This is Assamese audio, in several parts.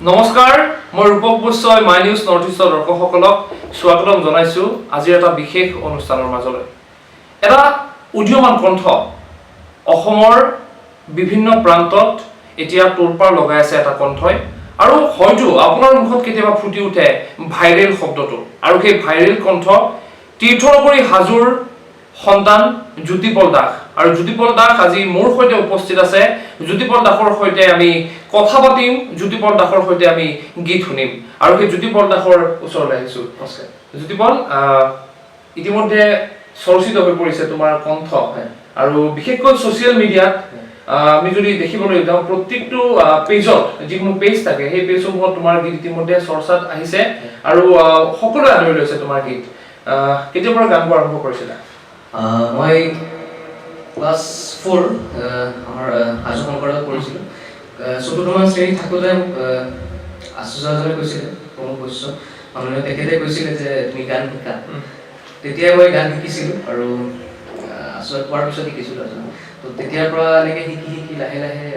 নমস্কাৰ মই ৰূপক বৈশ্যই মাই নিউজ নৰ্থ ইষ্টৰ দৰ্শকসকলক স্বাগতম জনাইছো আজি এটা বিশেষ অনুষ্ঠানৰ মাজলৈ এটা উদীয়মান কণ্ঠ অসমৰ বিভিন্ন প্ৰান্তত এতিয়া তোলপাৰ লগাই আছে এটা কণ্ঠই আৰু হয়তো আপোনাৰ মুখত কেতিয়াবা ফুটি উঠে ভাইৰেল শব্দটো আৰু সেই ভাইৰেল কণ্ঠ তীৰ্থনগৰী হাজোৰ সন্তান জ্যোতিপল দাস আৰু জ্যোতিপল দাস আজি মোৰ সৈতে উপস্থিত আছে জ্যোতিপল দাসৰ সৈতে আমি কথা পাতিম জ্যোতিপল দাসৰ সৈতে আমি গীত শুনিম আৰু সেই জ্যোতিপল দাসৰ ওচৰলৈ আহিছো নমস্কাৰ জ্যোতিপল ইতিমধ্যে চৰ্চিত হৈ পৰিছে তোমাৰ কণ্ঠ আৰু বিশেষকৈ সোশ্যাল মিডিয়াত আমি যদি দেখিবলৈ যাওঁ প্ৰত্যেকটো পেজত যিকোনো পেজ থাকে সেই পেজসমূহত তোমাৰ গীত ইতিমধ্যে চৰ্চাত আহিছে আৰু সকলোৱে আদৰি লৈছে তোমাৰ গীত কেতিয়াৰ পৰা গান গোৱা আৰম্ভ কৰিছিলা মই ক্লাছ 4 আমাৰ হাজো শংকৰত পঢ়িছিলোঁ চতুৰ্থমান শ্ৰেণীত থাকোঁতে আচাৰ্যজনে কৈছিলে প্ৰমোদ বৈশ্য মানুহে তেখেতে কৈছিলে যে তুমি গান শিকা তেতিয়াই মই গান শিকিছিলোঁ আৰু আচাৰ্য পোৱাৰ পিছত শিকিছিলোঁ তো তেতিয়াৰ পৰা এনেকৈ শিকি শিকি লাহে লাহে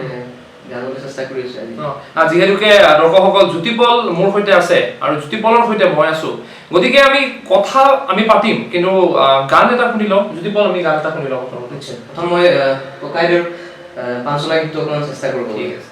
গাবলৈ চেষ্টা কৰি আছোঁ আজি যিহেতুকে দৰ্শকসকল জ্যোতিপল মোৰ সৈতে আছে আৰু জ্যোতিপলৰ সৈতে মই আছো গতিকে আমি কথা আমি পাতিম কিন্তু গান এটা শুনি লওঁ জ্যোতিপল আমি গান এটা শুনি লওঁ প্ৰথম মই ককাইদেউৰ পাঁচলা গীতটো অকণমান চেষ্টা কৰোঁ ঠিক আছে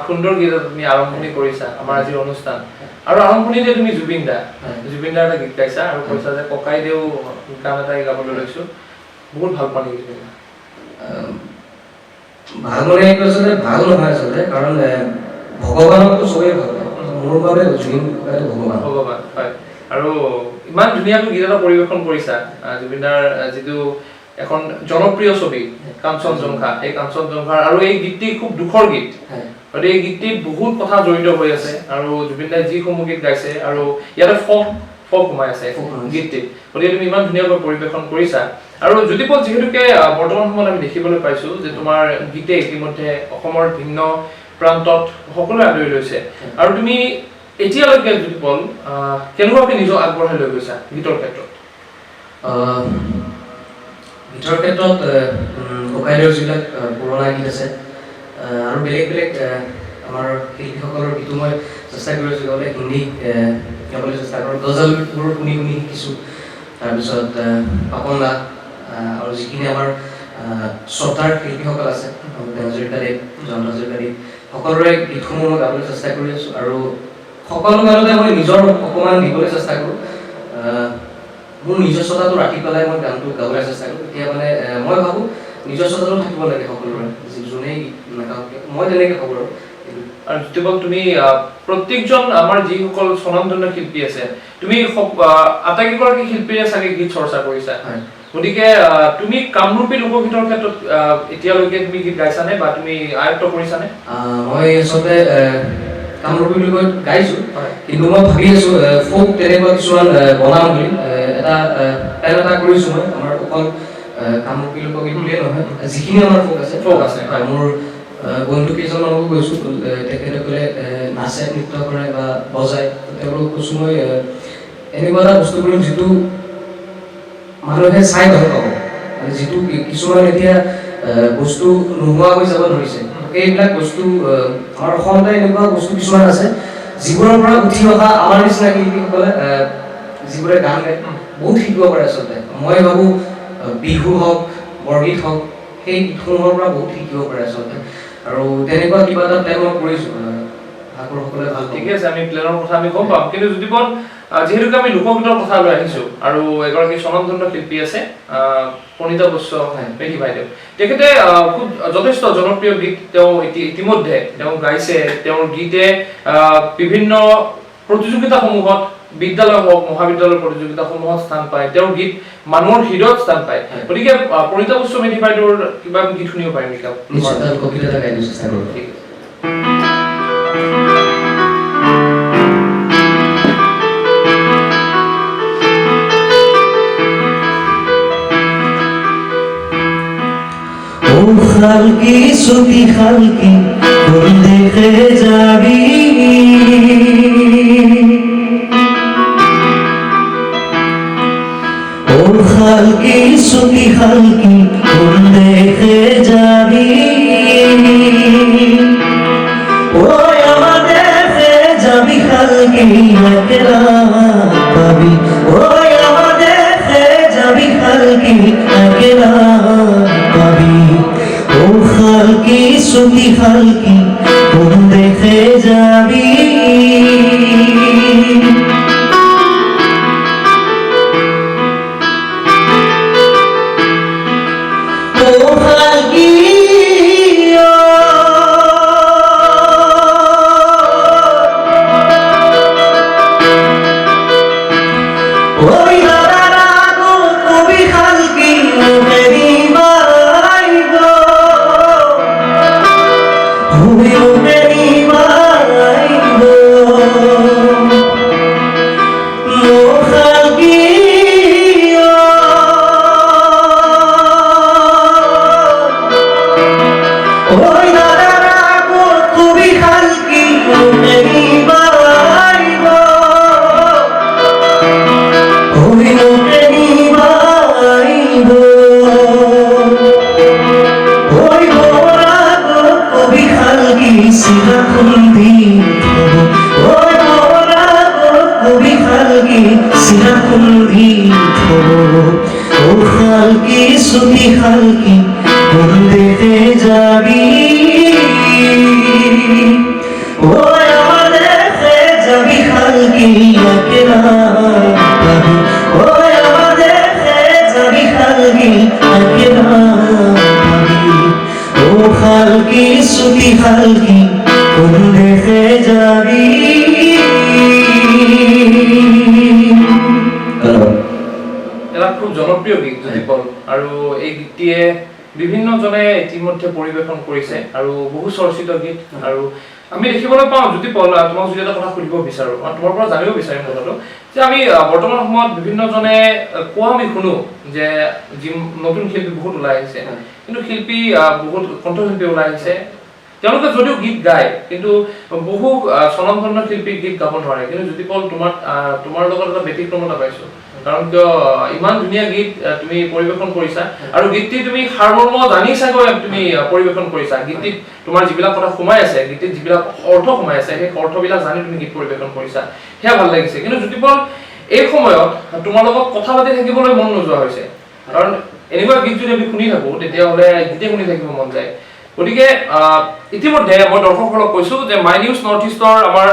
সুন্দৰ গীত তুমি আৰম্ভণি কৰিছা আমাৰ আজিৰ অনুষ্ঠান আৰু আৰম্ভণিতে তুমি জুবিন দাৰ এটা গীত গাইছা আৰু কৈছা যে ককাইদেউ গান এটা গাবলৈ লৈছো বহুত ভাল পানী জুবিন দা ভাল মানে কৈছে ভাল নহয় আচলতে কাৰণ ভগৱানকতো চবেই ভাল পায় মোৰ বাবে জুবিন ভগৱান হয় আৰু ইমান ধুনীয়াকৈ গীত এটা পৰিৱেশন কৰিছা জুবিন দাৰ যিটো এখন জনপ্ৰিয় ছবি কাঞ্চনজংঘা এই কাঞ্চনজংঘাৰ আৰু এই গীতটি খুব দুখৰ গীত আৰু এই গীতটিত বহুত কথা জড়িত হৈ আছে আৰু জুবিন দাই যিসমূহ গীত গাইছে আৰু ইয়াতে ফক সোমাই আছে গীতটিত গতিকে তুমি ইমান ধুনীয়াকৈ পৰিৱেশন কৰিছা আৰু জ্যোতিপল যিহেতুকে বৰ্তমান সময়ত আমি দেখিবলৈ পাইছো যে তোমাৰ গীতে ইতিমধ্যে অসমৰ ভিন্ন প্ৰান্তত সকলোৱে আদৰি লৈছে আৰু তুমি এতিয়ালৈকে জ্যোতিপল কেনেকুৱাকৈ নিজক আগবঢ়াই লৈ গৈছা গীতৰ ক্ষেত্ৰত ককাইদেউৰ যিবিলাক পুৰণা গীত আছে আৰু বেলেগ বেলেগ আমাৰ শিল্পীসকলৰ গীতো মই চেষ্টা কৰি আছোঁ গাবলৈ হিন্দী গাবলৈ চেষ্টা কৰোঁ গজলবোৰ শুনি শুনি শিকিছোঁ তাৰপিছত পাপন দা আৰু যিখিনি আমাৰ শ্ৰদ্ধাৰ শিল্পীসকল আছে হাজৰিকাদেৱ জয়ন্ত হাজৰিকাদেৱ সকলোৰে গীতসমূহ মই গাবলৈ চেষ্টা কৰি আছোঁ আৰু সকলো গানতে মই নিজৰ অকণমান দিবলৈ চেষ্টা কৰোঁ মোৰ নিজস্বতাটো ৰাখি পেলাই মই গানটো গাবলৈ চেষ্টা কৰোঁ তেতিয়া মানে মই ভাবোঁ নিজস্বতাটো থাকিব লাগে সকলোৰে যোনেই নাগাওঁক মই তেনেকৈ হ'ব আৰু জ্যোতিপল তুমি প্ৰত্যেকজন আমাৰ যিসকল স্বনামধন্য শিল্পী আছে তুমি আটাইকেইগৰাকী শিল্পীৰে চাগে গীত চৰ্চা কৰিছা গতিকে তুমি কামৰূপী লোকগীতৰ ক্ষেত্ৰত এতিয়ালৈকে তুমি গীত গাইছানে বা তুমি আয়ত্ব কৰিছানে মই আচলতে কামৰূপী লোকগীত গাইছোঁ কিন্তু মই ভাবি আছোঁ ফোক তেনেকুৱা কিছুমান বনাম বুলি এটা কৰিছোঁ মই আমাৰ অকল কামৰূপী লোকগীত বুলিয়ে নহয় যিখিনি আমাৰ ফোক আছে মোৰ বন্ধু কেইজনমানকো গৈছোঁ তেখেতসকলে নাচে নৃত্য কৰে বা বজায় তেওঁলোকক কৈছোঁ মই এনেকুৱা এটা বস্তু কৰিম যিটো মানুহে চাই ভাল পাব মানে যিটো কিছুমান এতিয়া বস্তু নোহোৱা হৈ যাব ধৰিছে এইবিলাক বস্তু আমাৰ অসমতে এনেকুৱা বস্তু কিছুমান আছে যিবোৰৰ পৰা উঠি অহা আমাৰ নিচিনা শিল্পীসকলে যিবোৰে গান গায় বহুত শিকিব পাৰে আচলতে মই ভাবোঁ বিহু হওক বৰগীত হওক সেই গীতসমূহৰ পৰা বহুত শিকিব পাৰে আচলতে আৰু তেনেকুৱা কিবা এটা প্লেন মই কৰিছোঁ সকলে ভাল ঠিকে আছে আমি প্লেনৰ কথা আমি গম পাম কিন্তু যদি বল যেহেতু আমি লোকগীতৰ কথা লৈ আহিছো আৰু এগৰাকী স্বনামধন্য শিল্পী আছে প্ৰণীতা বৈশ্য মেধি বাইদেউ তেখেতে খুব যথেষ্ট জনপ্ৰিয় গীত তেওঁ ইতিমধ্যে তেওঁ গাইছে তেওঁৰ গীতে বিভিন্ন প্ৰতিযোগিতাসমূহত বিদ্যালয় হওক মহাবিদ্যালয়ৰ প্ৰতিযোগিতাসমূহত স্থান পায় তেওঁৰ গীত মানুহৰ হৃদয়ত স্থান পায় গতিকে প্ৰণীতা বৈশ্য মেধি বাইদেউৰ কিবা গীত শুনিব পাৰিম নেকি নিশ্চয় কবিতা এটা গাই চেষ্টা কৰোঁ ঠিক আছে খালকি ছুটি খালকি কোন দেখে যাবি ও খালকি ছুটি খালকি কোন দেখে যাবি ও আমার দেখে যাবি খালকি একলা পাবি ও আমার দেখে যাবি খালকি একলা পাবি ও খালকি ছুটি খালকি কোন দেখে যাবি ও খালকি ওই দাদা গো কবি খালকি মেরি ছুটি খালকি কোন দেখে যাবি ও আমার দেখে যাবি খালকি একলা পাবি ও আমার দেখে যাবি খালকি একলা পাবি ও খালকি ছুটি খালকি কোন দেখে যাবি এটা খুব জনপ্ৰিয় গীত যদি বল আৰু এই গীতটিয়ে বিভিন্ন জনে ইতিমধ্যে পৰিবেশন কৰিছে আৰু বহু চৰ্চিত গীত আৰু আমি দেখিবলৈ পাওঁ যদি বল তোমাক যদি এটা কথা সুধিব বিচাৰো তোমাৰ পৰা জানিব বিচাৰিম কথাটো যে আমি বৰ্তমান সময়ত বিভিন্ন জনে কোৱা আমি শুনো যে নতুন শিল্পী বহুত ওলাই আহিছে কিন্তু শিল্পী বহুত কণ্ঠশিল্পী ওলাই আহিছে তেওঁলোকে যদিও গীত গায় কিন্তু বহু স্বনামধন্য শিল্পী গীত গাব নোৱাৰে কিন্তু যদি বল তোমাৰ লগত এটা ব্যতিক্ৰমতা পাইছো কাৰণ কিয় ইমান ধুনীয়া গীত তুমি পৰিবেশন কৰিছা আৰু গীতটি তুমি সাৰমৰ্ম জানি চাগৈ তুমি পৰিবেশন কৰিছা গীতটিত তোমাৰ যিবিলাক কথা সোমাই আছে গীতটিত যিবিলাক অৰ্থ সোমাই আছে সেই অৰ্থবিলাক জানি তুমি গীত পৰিবেশন কৰিছা সেয়া ভাল লাগিছে কিন্তু যদি বল এই সময়ত তোমাৰ লগত কথা পাতি থাকিবলৈ মন নোযোৱা হৈছে কাৰণ এনেকুৱা গীত যদি আমি শুনি থাকো তেতিয়াহ'লে গীতে শুনি থাকিব মন যায় গতিকে ইতিমধ্যে মই দৰ্শকসকলক কৈছো যে মাই নিউজ নৰ্থ ইষ্টৰ আমাৰ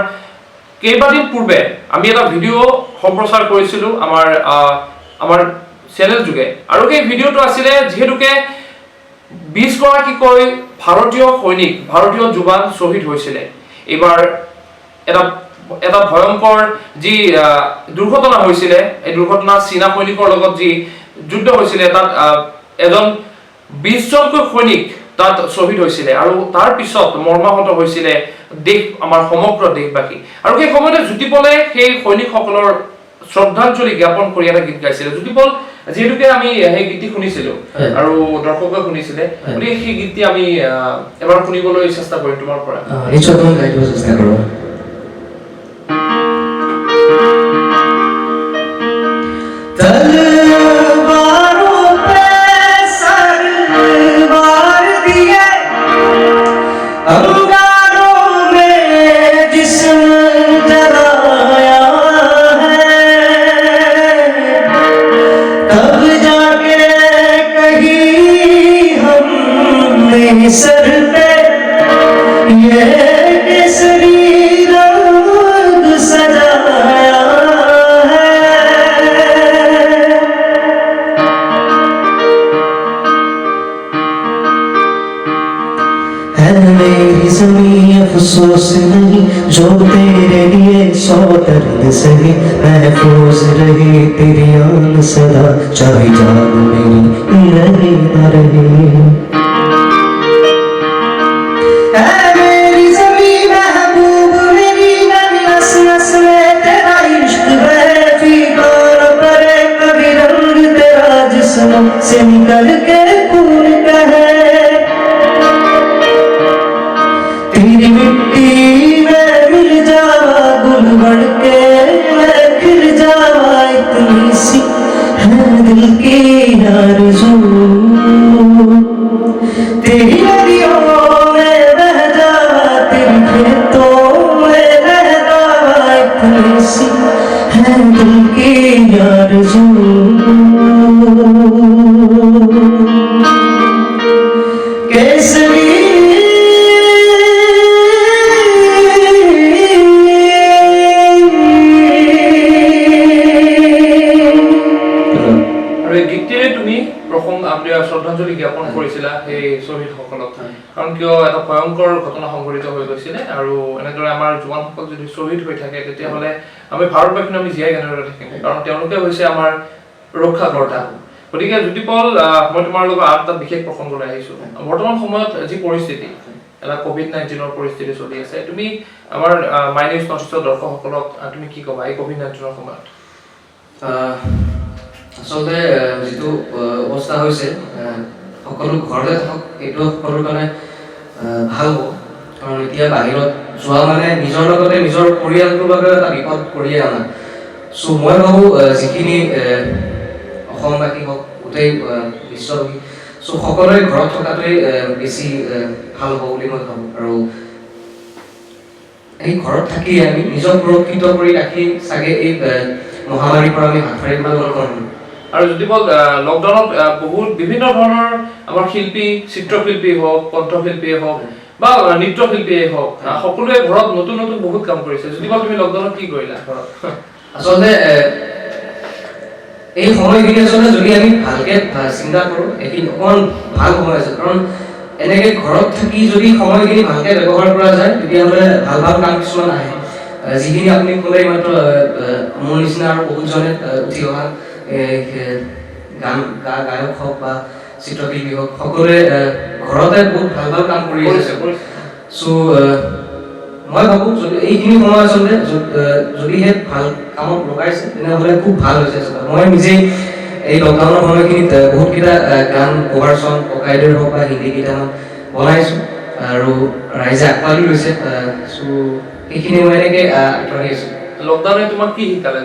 কেইবাদিন পূৰ্বে আমি এটা ভিডিঅ' সম্প্ৰচাৰ কৰিছিলোঁ আমাৰ চেনেল যোগে আৰু সেই ভিডিঅ'টো আছিলে যিহেতুকে 20 গৰাকীকৈ ভাৰতীয় সৈনিক ভাৰতীয় জোৱান শ্বহীদ হৈছিলে এইবাৰ এটা ভয়ংকৰ যি দুৰ্ঘটনা হৈছিলে এই দুৰ্ঘটনা চীনা সৈনিকৰ লগত যি যুদ্ধ হৈছিলে তাত এজন 20 জনকৈ সৈনিক তাত শ্বহীদ হৈছিলে আৰু তাৰ পিছত মৰ্মাহত হৈছিলে দেশ আমাৰ সমগ্ৰ দেশবাসী আৰু সেই সময়তে জ্যোতিপলে সেই সৈনিকসকলৰ শ্ৰদ্ধাঞ্জলি জ্ঞাপন কৰি এটা গীত গাইছিলে জ্যোতিপল যেহেতুকে আমি সেই গীতটি শুনিছিলো আৰু দৰ্শকে শুনিছিলে গতিকে সেই গীতটি আমি এবাৰ শুনিবলৈ চেষ্টা কৰিম তোমাৰ পৰা নিশ্চয় তুমি গাই দিব চেষ্টা কৰোঁ तलवारों पे सरवार सर पे ये केसरी रंग सजाया है मेरी ज़मीं अफसोस नहीं जो तेरे लिए सौ दर्द सही महफूज रही तेरी आन सदा चाहे जान मेरी रहे न रहे है मेरी ज़मीं महबूब मेरी नस नस में तेरा इश्क बहे फीका न पड़े कभी रंग तेरा जिस्म से निकल के खून कहे तेरी मिट्टी में मिल जावा गुल बन के मैं खिल जावा इतनी सी है दिल की आरज़ू तेरी नदियों में बह जावा तेरी खेतों में रह जावा इतनी सी है दिल की आरज़ू केसरी শ্ৰদ্ধাঞ্জলি জ্ঞাপন কৰিছিলা সেই শ্বহীদসকলক কাৰণ কিয় এটা ভয়ংকৰ ঘটনা সংঘটিত হৈ গৈছিলে আৰু এনেদৰে আমাৰ জোৱানসকল যদি শ্বহীদ হৈ থাকে তেতিয়াহ'লে আমি ভাৰতবাসী আমি জীয়াই কেনেদৰে থাকিম কাৰণ তেওঁলোকে হৈছে আমাৰ ৰক্ষাকৰ্তা গতিকে জ্যোতিপল মই তোমাৰ লগত আৰু এটা বিশেষ প্ৰসংগলৈ আহিছোঁ বৰ্তমান সময়ত যি পৰিস্থিতি এটা কোভিড-19ৰ পৰিস্থিতি চলি আছে তুমি আমাৰ মাই নিউজ নৰ্থ-ইষ্টৰ দৰ্শকসকলক তুমি কি ক'বা এই কোভিড-19ৰ সময়ত আচলতে যিটো অৱস্থা হৈছে সকলো ঘৰতে থাকক এইটো সকলোৰ কাৰণে ভাল হ'ব কাৰণ এতিয়া বাহিৰত যোৱা মানে নিজৰ লগতে নিজৰ পৰিয়ালটোৰ বাবে এটা বিপদ কঢ়িয়াই অনা চ' মই ভাবোঁ যিখিনি অসমবাসী হওক গোটেই বিশ্ববাসী চ' সকলোৱে ঘৰত থকাটোৱেই বেছি ভাল হ'ব বুলি মই ভাবোঁ আৰু এই ঘৰত থাকি আমি নিজক সুৰক্ষিত কৰি ৰাখি চাগে এই মহামাৰীৰ পৰা আমি হাত সাৰিবলৈ সক্ষম হ'ম আৰু জ্যোতিপল লকডাউনত বহুত বিভিন্ন ধৰণৰ আমাৰ শিল্পী চিত্ৰশিল্পী হওক কণ্ঠশিল্পীয়ে হওক বা নৃত্যশিল্পীয়ে হওক সকলোৱে ঘৰত নতুন নতুন বহুত কাম কৰিছে জ্যোতিপল তুমি লকডাউনত কি কৰিলা ঘৰত আচলতে এই সময়খিনি আচলতে যদি আমি ভালকে চিন্তা কৰোঁ এইখিনি অকণমান ভাল সময় আছে কাৰণ এনেকৈ ঘৰত থাকি যদি সময়খিনি ভালকে ব্যৱহাৰ কৰা যায় তেতিয়াহ'লে ভাল ভাল কাম কিছুমান আহে যিখিনি আপুনি ক'লে মাত্ৰ মোৰ নিচিনা আৰু বহুতজনে উঠি অহা গায়ক হওক বা চিত্ৰশিল্পী হওক সকলোৱে ঘৰতে বহুত ভাল ভাল কাম কৰি আছে চ' মই ভাবোঁ যদি এইখিনি সময় আচলতে যদিহে ভাল কামত লগাইছে তেনেহ'লে খুব ভাল হৈছে আচলতে মই নিজেই এই লকডাউনৰ সময়খিনিত বহুতকেইটা গান কভাৰ চং ককাইদেউৰ হওক বা হিন্দী কেইটামান বনাইছোঁ আৰু ৰাইজে আঁকোৱালি লৈছে চ' সেইখিনি মই এনেকৈ আগবাঢ়ি আছোঁ লকডাউনে তোমাক কি শিকালে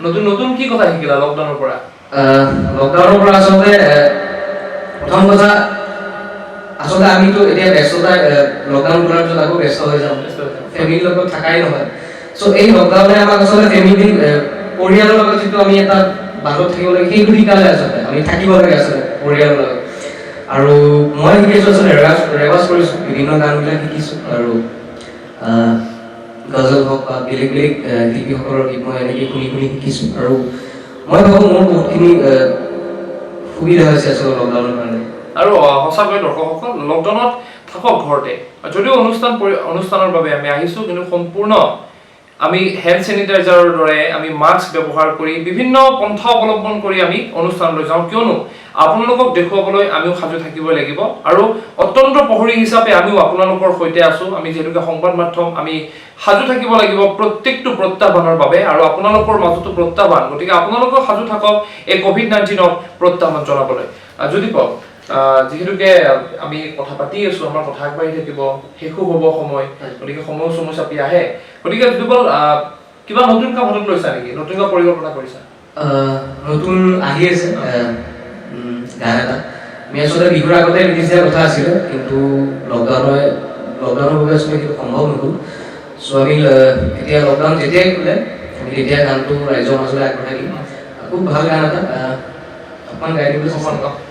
নতুন নতুন কি কথা শিকিলা লকডাউনৰ পৰা আচলতে প্ৰথম কথা আচলতে আমিতো এতিয়া ব্যস্ততা লকডাউন কৰাৰ পিছত আকৌ ব্যস্ত হৈ যাওঁ ফেমিলিৰ লগত থাকাই নহয় চ' এই লকডাউনে আমাক আচলতে ফেমিলি পৰিয়ালৰ লগত যিটো আমি এটা বান্ধত থাকিব লাগে সেইটো শিকালে আচলতে আমি থাকিব লাগে আচলতে পৰিয়ালৰ লগত আৰু মই শিকিছোঁ আচলতে ৰেৱাজ কৰিছোঁ বিভিন্ন গানবিলাক শিকিছোঁ আৰু গজল হওক বা বেলেগ বেলেগ শিল্পীসকলৰ গীত মই এনেকৈ শুনি শুনি শিকিছোঁ আৰু মই ভাবোঁ মোৰ বহুতখিনি সুবিধা হৈছে আচলতে লকডাউনৰ কাৰণে আৰু সঁচাকৈ দৰ্শকসকল লকডাউনত থাকক ঘৰতে যদিও অনুষ্ঠানৰ বাবে আমি আহিছোঁ কিন্তু সম্পূৰ্ণ আমি হেণ্ড চেনিটাইজাৰৰ দৰে আমি মাস্ক ব্যৱহাৰ কৰি বিভিন্ন পন্থা অৱলম্বন কৰি আমি অনুষ্ঠানলৈ যাওঁ কিয়নো আপোনালোকক দেখুৱাবলৈ আমিও সাজু থাকিব লাগিব আৰু অত্যন্ত প্ৰহৰী হিচাপে আমিও আপোনালোকৰ সৈতে আছোঁ আমি যিহেতুকে সংবাদ মাধ্যম আমি সাজু থাকিব লাগিব প্ৰত্যেকটো প্ৰত্যাহ্বানৰ বাবে আৰু আপোনালোকৰ মাজতো প্ৰত্যাহ্বান গতিকে আপোনালোকৰ সাজু থাকক এই কোভিড-19ক প্ৰত্যাহ্বান জনাবলৈ জ্যোতিপল যিহেতুকে আমি কথা পাতি আছো আমাৰ কথা আগবাঢ়ি থাকিব শেষো হ'ব সময় গতিকে সময় চাপি আহে গতিকে জ্যোতিপল কিবা নতুন কাম হাতত লৈছা নেকি নতুন কিবা পৰিকল্পনা কৰিছা নতুন আহি আছে গান এটা আমি আচলতে বিহুৰ আগতে ৰিলিজ দিয়াৰ কথা আছিলে কিন্তু লকডাউনৰ বাবে আচলতে সেইটো সম্ভৱ নহ'ল চ' আমি এতিয়া লকডাউন যেতিয়াই খোলে আমি তেতিয়া গানটো ৰাইজৰ মাজলৈ আগবঢ়াই দিম খুব ভাল গান এটা অকণমান গাই দিবলৈ চেষ্টা কৰিম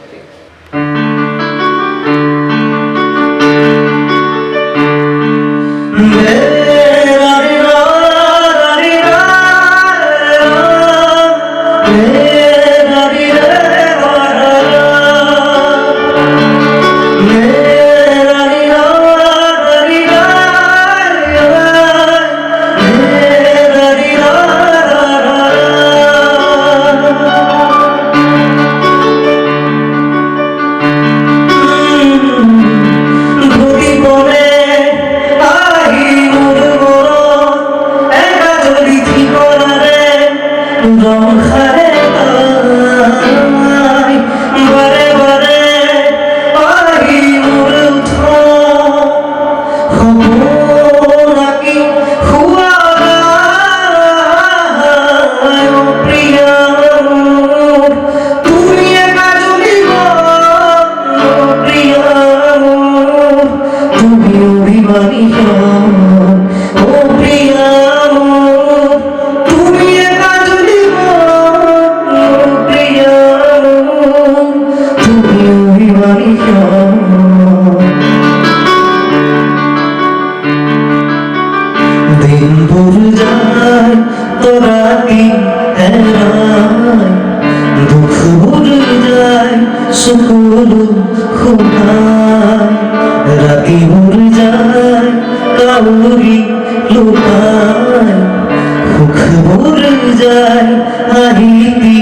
রাতি ভোর যায় কাউরি লুকায় সুখ ভোর যায় হারিতি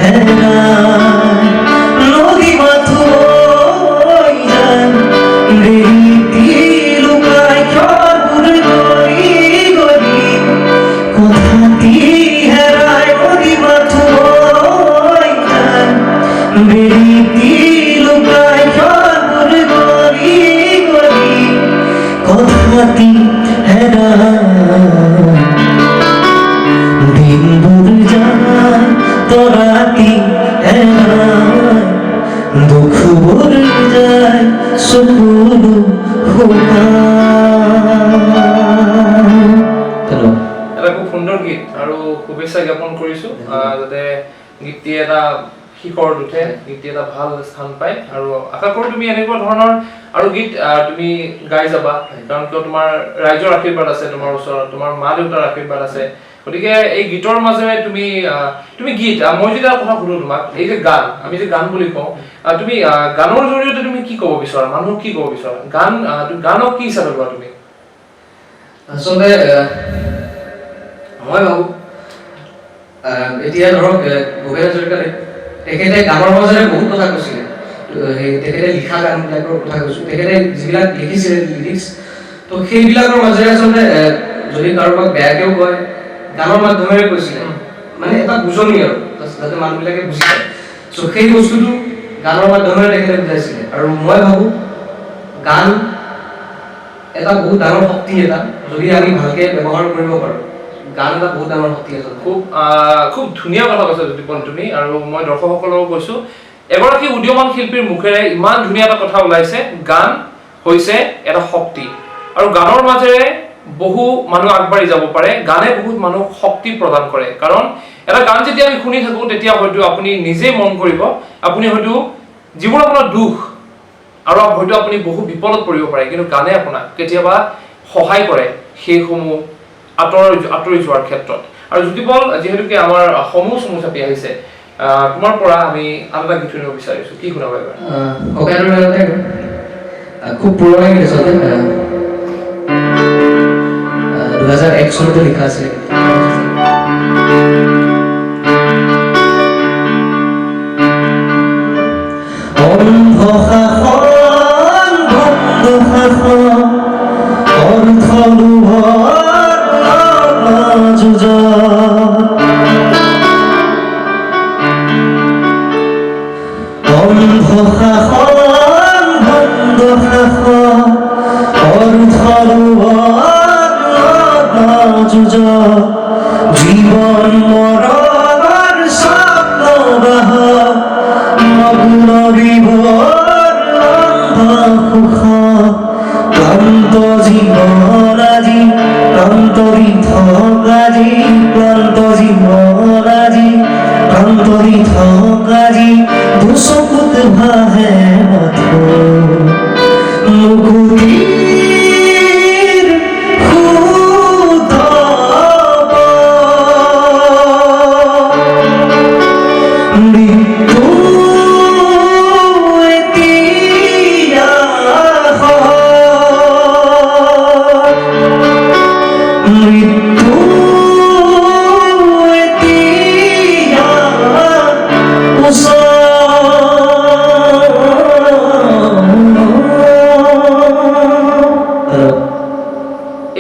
হেরায় নদী মাথু বই যায় বেরিতি লুকায় খর ভোর গরি গরি কথাতি হেরায় নদী মাথু বই যায় বেরিতি লুকায় খর ভোর গরি গরি কথাতি হেরায় দিন ভোর যায় তরাতি হেরায় দুঃখ ভোর যায় সুকুল এটা খুব সুন্দৰ গীত আৰু শুভেচ্ছা জ্ঞাপন কৰিছো যাতে গীতটিয়ে এটা শিখৰত উঠে, গীতটিয়ে এটা ভাল স্থান পায় আৰু আশা কৰোঁ তুমি এনেকুৱা ধৰণৰ আৰু গীত তুমি গাই যাবা, কাৰণ কিয় তোমাৰ ৰাইজৰ আশীৰ্বাদ আছে তোমাৰ ওচৰত, তোমাৰ মা দেউতাৰ আশীৰ্বাদ আছে। গতিকে এই গীতৰ মাজেৰে তুমি গীত, মই যদি এটা কথা সুধো তোমাক, এই যে গান, আমি যে গান বুলি কওঁ, তুমি গানৰ জৰিয়তে তুমি কি ক'ব বিচৰা, মানুহক কি ক'ব বিচৰা? গানক কি হিচাপে লোৱা তুমি? আচলতে মই ভাবো এতিয়া ধৰক ভূপেন হাজৰিকাদেৱ তেখেতে গানৰ মাজেৰে বহুত কথা কৈছিলে, তেখেতে লিখা গানবিলাকৰ কথা কৈছো, তেখেতে যিবিলাক লিখিছিলে লিৰিক্স, তো সেইবিলাকৰ মাজেৰে আচলতে যদি কাৰোবাক বেয়াকেও কয় গানৰ মাধ্যমেৰে কৈছিলে, মানে এটা বুজনি আৰু যাতে মানুহবিলাকে বুজি পায়। চ' সেই বস্তুটো গানৰ মাধ্যমেৰে তেখেতে বুজাইছিলে। আৰু মই ভাবো গান এটা বহুত ডাঙৰ শক্তি, এটা যদি আমি ভালকে ব্যৱহাৰ কৰিব পাৰোঁ, গান এটা বহুত ডাঙৰ শক্তি আছে। খুব ধুনীয়া কথা কৈছা জ্যোতিপন তুমি, আৰু মই দৰ্শকসকলকো কৈছো, এগৰাকী উদীয়মান শিল্পীৰ মুখেৰে ইমান ধুনীয়া এটা কথা ওলাইছে, গান হৈছে এটা শক্তি, আৰু গানৰ মাজেৰে বহু মানুহ আগবাঢ়ি যাব পাৰে, গানে বহুত মানুহক শক্তি প্ৰদান কৰে। কাৰণ এটা গান যেতিয়া আমি শুনি থাকো, তেতিয়া হয়তো আপুনি নিজে মন কৰিব, আপুনি হয়তো যিবোৰ আপোনাৰ দুখ আৰু হয়তো আপুনি বহু বিপদত পৰিব পাৰে, কিন্তু গানে আপোনাক কেতিয়াবা সহায় কৰে সেইসমূহ আঁতৰি যোৱাৰ ক্ষেত্ৰত। আৰু জ্যোতিপল, যিহেতুকে আমাৰ সমূহ চমু চাপি আহিছে, তোমাৰ পৰা আমি আন এটা গীত শুনিব বিচাৰিছো, কি শুনাব এবাৰ? খুব পুৰণা গীত আচলতে, 2001 চনতে লিখা আছিলে। অন্ধ শাসন ভণ্ড শাসন অৰ্থ লোভৰ যুঁজ, অন্ধ শাসন ভণ্ড শাসন অৰ্থ লোভৰ যুঁজ, জীৱন মৰণৰ স্বপ্ন বাহক মগ্ন বিভোৰ অন্ধ সুখ, ক্লান্ত জীৱন আজি ক্লান্ত দিঠক আজি ক্লান্ত জীৱন আজি ক্লান্ত দিঠক আজি দুচকুত ভাহে মাথো মুকুতিৰ সুতপ মৃত্যু এতিয়া মৃত্যু এতিয়া ওচৰ।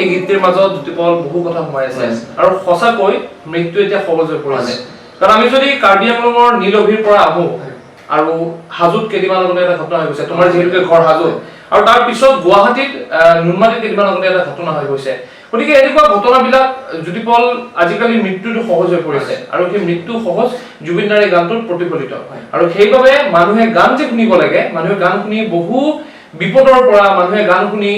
এই গীতটিৰ মাজত জ্যোতিপল বহু কথা সোমাই আছে, আৰু সঁচাকৈ মৃত্যু এতিয়া সহজ হৈ পৰিছে। কাৰণ আমি যদি কাৰ্বি আংলঙৰ নীলভীৰ পৰা আহো, আৰু হাজোত কেইদিনমান আগতে এটা ঘটনা হৈ গৈছে, তোমাৰ যিহেতুকে ঘৰ হাজোত, আৰু তাৰ পিছত গুৱাহাটীত নুনমাটিত কেইদিনমান আগতে এটা ঘটনা হৈ গৈছে। গতিকে এনেকুৱা ঘটনাবিলাক জ্যোতিপল, আজিকালি মৃত্যুটো সহজ হৈ পৰিছে, আৰু সেই মৃত্যু সহজ জুবিন দাৰ এই গানটোত প্ৰতিফলিত। আৰু সেইবাবে মানুহে গান যে শুনিব লাগে, মানুহে গান শুনি বহু বিপদৰ পৰা, মানুহে গান শুনি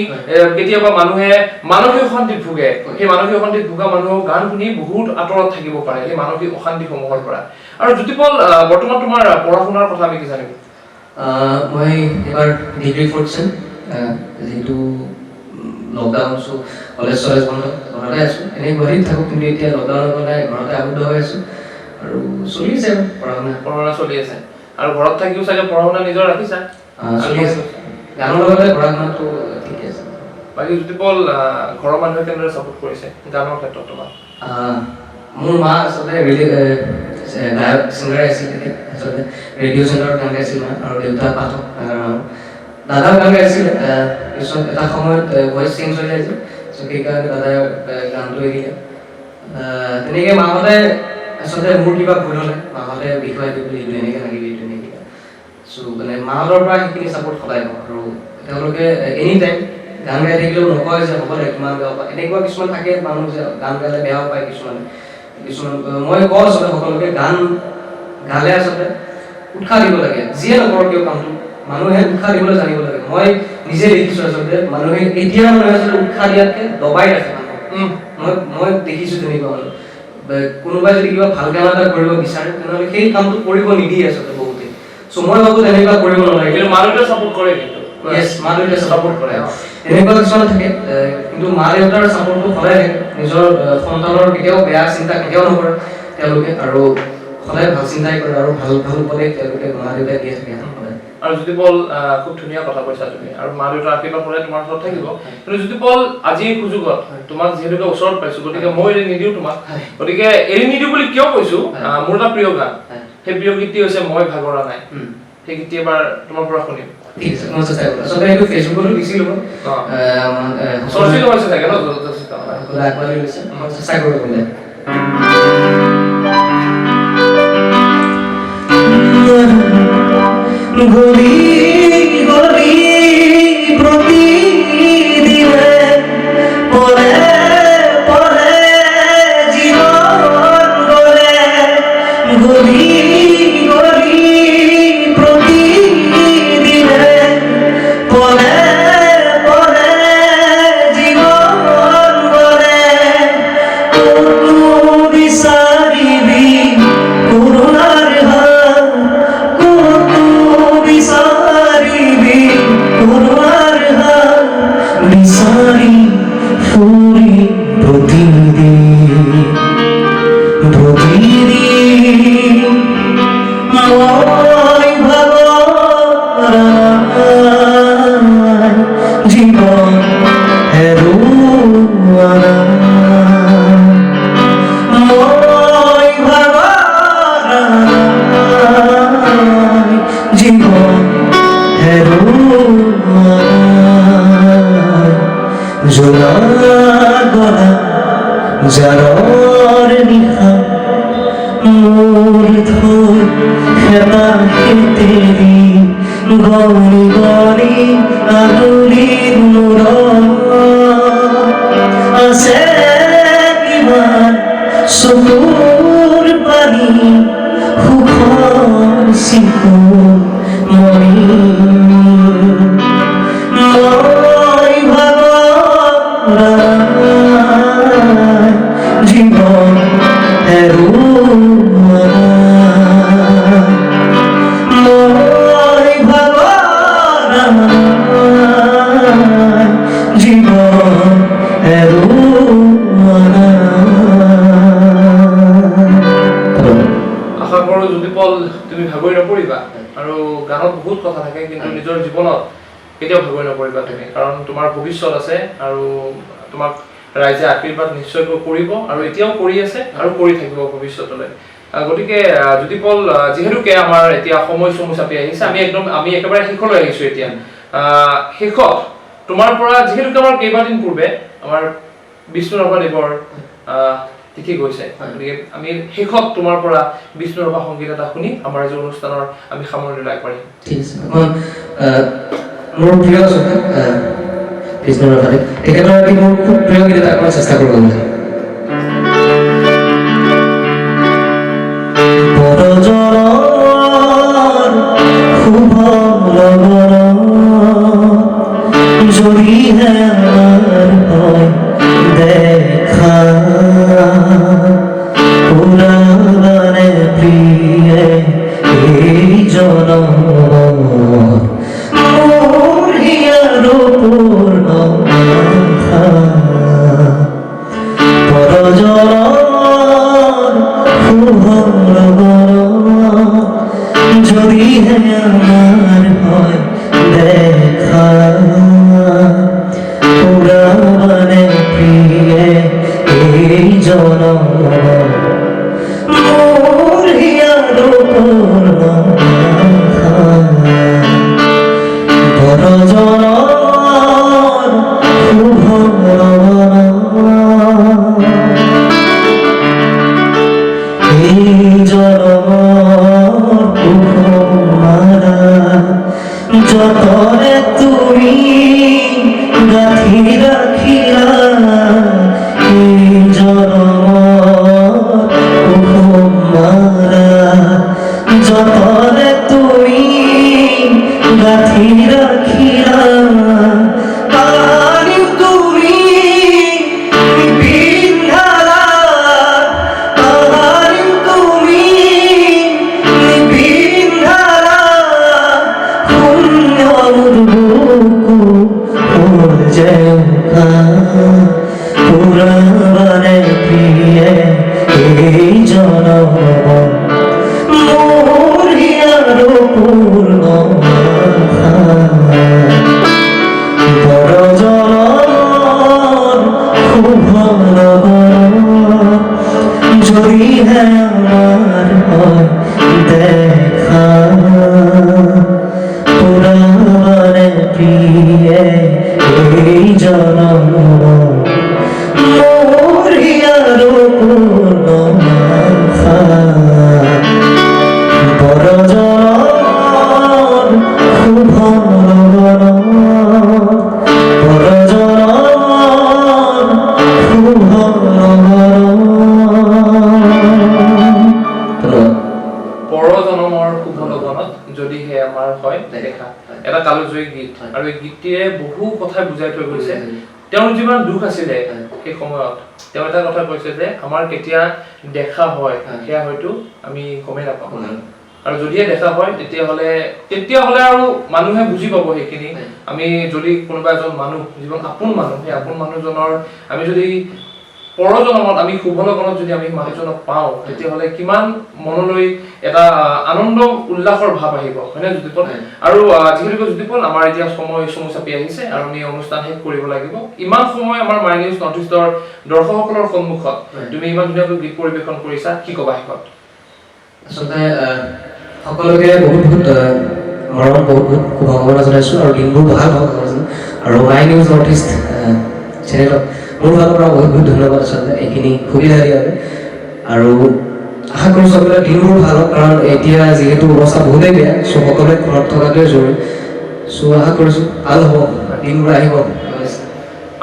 কেতিয়াবা মানুহে মানসিক অশান্তিত ভোগে, সেই মানসিক অশান্তিত ভোগা মানুহ গান শুনি বহুত আঁতৰত থাকিব পাৰে সেই মানসিক অশান্তিসমূহৰ পৰা। আৰু জ্যোতিপল, বৰ্তমান তোমাৰ পঢ়া শুনাৰ কথা আমি কি জানিম? মই এবাৰ ডিগ্ৰী ফ'ৰ্থ চেম, যিহেতু লকডাউন, চ' কলেজ চলেজ বন্ধ, ঘৰতে আছোঁ, এনেই গুৱাহাটীত থাকোঁ, কিন্তু এতিয়া লকডাউনৰ কাৰণে ঘৰতে আবদ্ধ হৈ আছোঁ, আৰু চলি আছে আৰু পঢ়া শুনা চলি আছে। আৰু ঘৰত থাকিও চাগে পঢ়া শুনা নিজৰ ৰাখিছা? চলি আছে। গানৰ লগতে পঢ়া শুনাটো ঠিকে আছে। বাকী জ্যোতিপল ঘৰৰ মানুহে কেনেদৰে ছাপোৰ্ট কৰিছে গানৰ ক্ষেত্ৰত তোমাক? মোৰ মা আচলতে গায়ক ছিংগাৰ আছিল, আচলতে ৰেডিঅ' চেণ্টাৰত গান গাইছিল মা, আৰু দেউতা পাঠক দাদাও গান গাইছিলে। পিছত এটা সময়ত ভইচ চেঞ্জ হৈ যায় যে, চ' সেইকাৰণে দাদাই গানটো এৰিলে। তেনেকৈ মাহঁতে আচলতে মোৰ কিবা ভুল হ'লে মাহঁতে বিষয় দিবলৈ এইটো এনেকৈ লাগিবি এইটো এনেকৈ, চ' মানে মাহঁতৰ পৰা সেইখিনি ছাপোৰ্ট সদায় পাওঁ। আৰু তেওঁলোকে এনি টাইম গান গাই থাকিলেও নকয় যে হ'ব দে কিমান বেয়া পায়, এনেকুৱা কিছুমান থাকে মানুহ যে গান গালে বেয়াও পায় কিছুমান। মই কওঁ আচলতে সকলোকে গান গালে আচলতে উৎসাহ দিব লাগে, যিয়ে নকৰক কিয় কামটো মানুহে উৎসাহ দিবলৈ জানিব লাগে। মই নিজে দেখিছোঁ আচলতে মানুহে এতিয়া মানুহে আচলতে উৎসাহ দিয়াতকৈ দবাই ৰাখে মানুহক। মই দেখিছোঁ তেনেকুৱা মানুহ। কোনোবাই যদি কিবা ভাল কাম এটা কৰিব বিচাৰে তেনেহ'লে সেই কামটো কৰিব নিদিয়ে আচলতে বহুতে। চ' মই ভাবোঁ তেনেকুৱা কৰিব নালাগে। কিন্তু মা দেউতাই ছাপোৰ্ট কৰে, কিন্তু মা দেউতাই ছাপোৰ্ট কৰে। এনেকুৱা কিছুমান থাকে, কিন্তু মা দেউতাৰ ছাপোৰ্টটো সদায় থাকে। নিজৰ সন্তানৰ কেতিয়াও বেয়া চিন্তা কেতিয়াও নকৰে তেওঁলোকে, আৰু সদায় ভাল চিন্তাই কৰে, আৰু ভাল ভাল উপদেশ তেওঁলোকে মা দেউতাই দিয়ে থাকে সদায়। আৰু জ্যোতিপল খুব ধুনীয়া কথা কৈছা তুমি, আৰু মা দেউতাৰ আশীৰ্বাদ সদায় তোমাৰ ওচৰত থাকিব। কিন্তু জ্যোতিপল আজিৰ সুযোগত তোমাক যিহেতুকে ওচৰত পাইছো, গতিকে মই এৰি নিদিওঁ তোমাক। গতিকে এৰি নিদিওঁ বুলি কিয় কৈছো, মোৰ এটা প্ৰিয় গান, সেই প্ৰিয় গীতটি হৈছে মই ভাগৰা নাই। সেই গীতটি এবাৰ তোমাৰ পৰা শুনিম। ঠিক আছে, মই চেষ্টা কৰিম। আচলতে এইটো ফেচবুকতো দিছিলোঁ, চৰ্চিত হৈছে চাগে ন? আগবাঢ়ি গৈছে, মই চেষ্টা কৰোঁ বোলে। গলি গলি প্ৰতিদিনে পৰে পৰে জীৱন গলে, গলি গলি প্ৰতিদিনে পৰে পৰে জীৱন গলে, ক'তো বিচাৰিবি কৰোণাৰ হাত, ক'তো বিচাৰিবি কৰোণাৰ হাত, বিচাৰি ফুৰি প্ৰতিদিন প্ৰতিদিন মই ভাগৰা নাই, জীৱন হেৰুওৱা নাই, মই ভাগৰা নাই, জীৱন হেৰুওৱা নাই, জ্বলাৰ গলা জাৰৰ নিশা মোৰ থৈ হেতাৰ খেতেৰি গলি গলি আগুৰিৰ মূৰত আছে কিমান চকুৰ পানী, সুখৰ চিকুৰ মণি, মই ভাগৰা নাই, জীৱন হেৰুওৱা নাই, মই ভাগৰা নাই, জীৱন হেৰুওৱা নাই। আশা কৰোঁ জ্যোতিপল তুমি ভাগৰি নপৰিবা, আৰু গানত বহুত কথা থাকে, কিন্তু নিজৰ জীৱনত কেতিয়াও ভাগৰি নপৰিবা তুমি, কাৰণ তোমাৰ ভৱিষ্যত আছে, আৰু তোমাক ৰাইজে আশীৰ্বাদ নিশ্চয়কৈ কৰিব, আৰু এতিয়াও কৰি আছে আৰু কৰি থাকিব ভৱিষ্যতলৈ। গতিকে জ্যোতিপল, যিহেতুকে আমাৰ এতিয়া সময় চমু চাপি আহিছে, আমি একেবাৰে শেষলৈ আহিছোঁ এতিয়া। শেষত তোমাৰ পৰা, যিহেতুকে আমাৰ কেইবাদিন পূৰ্বে আমাৰ বিষ্ণুৰাভাদেৱৰ তিথি গৈছে, গতিকে আমি শেষত তোমাৰ পৰা বিষ্ণুৰাভা সংগীত এটা শুনি আমাৰ আজি অনুষ্ঠানৰ আমি সামৰণিলৈ আগবাঢ়িম। ঠিক আছে, মোৰ প্ৰিয় বিষ্ণুৰাভাদেৱ, তেখেতৰ মোৰ খুব প্ৰিয় গীত এটা অকণমান চেষ্টা কৰিব লাগে। শুভ লগন যদিহে আমাৰ হয় দেখা, পুৰাণে প্ৰিয়ে এই জনমত মোৰ হিয়াৰো পূৰ্ণ আশা, পৰজনৰ শুভ লগন যদিহে আমাৰ হয় দেখা। যেওকা পুরাণে প্রিয়ে এই জনম মোর হিয়ারো পূর্ণ বড় জনম খুব যদি হ্যাঁ আমার হয় দেখা পুরাণে প্রিয়ে এই জনম মোর হিয়ারো পূর্ণ বড় জনম খুব বড় জনম খুব পৰজনমৰ শুভ লগনত যদিহে আমাৰ হয় দেখা এটা কালজয়ী গীত আৰু এই গীতটিয়ে বহু কথা বুজাই থৈ গৈছে তেওঁৰ যিমান দুখ আছিলে সেই সময়ত তেওঁ এটা কথা কৈছে যে আমাৰ কেতিয়া দেখা হয় সেয়া হয়তো আমি গমেই নাপাওঁ আৰু যদিহে দেখা হয় তেতিয়াহ'লে আৰু মানুহে বুজি পাব সেইখিনি আমি যদি কোনোবা এজন মানুহ যিজন আপোন মানুহ সেই আপোন মানুহজনৰ আমি যদি পৰজনমত আমি শুভ লগনত যদি আমি মানুহজনক পাওঁ তেতিয়াহ'লে কিমান মনলৈ এটা আনন্দ উল্লাসৰ ভাৱ আহিব হয়নে জ্যোতিপল আৰু যিহেতু জ্যোতিপল আমাৰ এতিয়া সময় চমু চাপি আহিছে আৰু আমি অনুষ্ঠান শেষ কৰিব লাগিব ইমান সময় আমাৰ মাই নিউজ নৰ্থ ইষ্টৰ দৰ্শকসকলৰ সন্মুখত তুমি ইমান ধুনীয়াকৈ গীত পৰিৱেশন কৰিছা কি ক'বা শেষত আচলতে সকলোকে বহুত মৰম বহুত শুভকামনা জনাইছোঁ আৰু দিনবোৰ ভাল হওক আৰু মাই নিউজ নৰ্থ ইষ্ট চেনেলক মোৰ ফালৰ পৰা বহুত ধন্যবাদ আচলতে এইখিনি সুবিধা দিয়াৰ আৰু আশা কৰোঁ সকলোৰে দিনবোৰ ভাল হওক কাৰণ এতিয়া যিহেতু অৱস্থা বহুতেই বেয়া চ' সকলোৱে ঘৰত থকাটোৱে জৰুৰী চ' আশা কৰিছোঁ ভাল হ'ব দিনবোৰ আহিব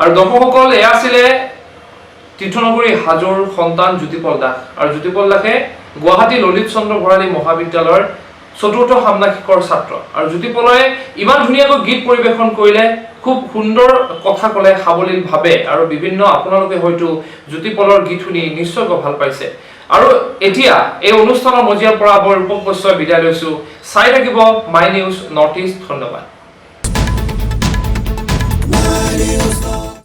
আৰু দৰ্শকসকল এয়া আছিলে তীৰ্থনগৰী হাজোৰ সন্তান জ্যোতিপল দাস আৰু জ্যোতিপল দাসে গুৱাহাটী ললিত চন্দ্ৰ ভৰালী মহাবিদ্যালয়ৰ চতুৰ্থ ষান্মাসিকৰ ছাত্ৰ আৰু জ্যোতিপলয়ে ইমান ধুনীয়াকৈ গীত পৰিৱেশন কৰিলে খুব সুন্দৰ কথা ক'লে সাৱলীলভাৱে আৰু বিভিন্ন আপোনালোকে হয়তো জ্যোতিপলৰ গীত শুনি নিশ্চয়কৈ ভাল পাইছে আৰু এতিয়া এই অনুষ্ঠানৰ মজিয়াৰ পৰা মই ৰূপক বৈশ্যই বিদায় লৈছোঁ চাই থাকিব মাই নিউজ নৰ্থ ইষ্ট ধন্যবাদ।